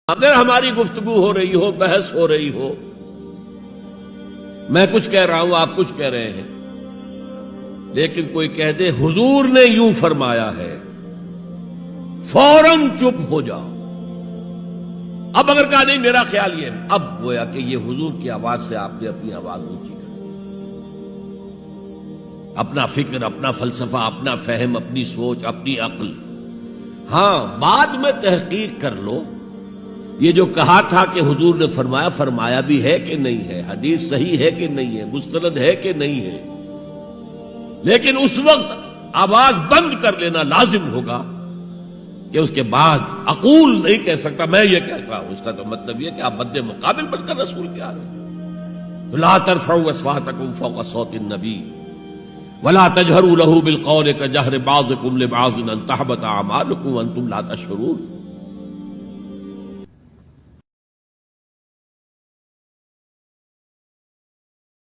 اگر ہماری گفتگو ہو رہی ہو، بحث ہو رہی ہو، میں کچھ کہہ رہا ہوں، آپ کچھ کہہ رہے ہیں، لیکن کوئی کہہ دے حضور نے یوں فرمایا ہے، فوراً چپ ہو جاؤ۔ اب اگر کہا نہیں میرا خیال یہ ہے، اب گویا کہ یہ حضور کی آواز سے آپ نے اپنی آواز اونچی کر، اپنا فکر، اپنا فلسفہ، اپنا فہم، اپنی سوچ، اپنی عقل، ہاں بعد میں تحقیق کر لو یہ جو کہا تھا کہ حضور نے فرمایا، فرمایا بھی ہے کہ نہیں ہے، حدیث صحیح ہے کہ نہیں ہے، مستند ہے کہ نہیں ہے، لیکن اس وقت آواز بند کر لینا لازم ہوگا کہ اس کے بعد اقول نہیں کہہ سکتا میں یہ کہتا ہوں، اس کا تو مطلب یہ کہ آپ مد مقابل بن کر رسول کے آ رہے ہیں۔ لا ترفعوا اصواتکم فوق صوت النبی ولا تجهروا له بالقول كجهر بعضكم لبعض ان تحبط اعمالكم وانتم لا تشعرون۔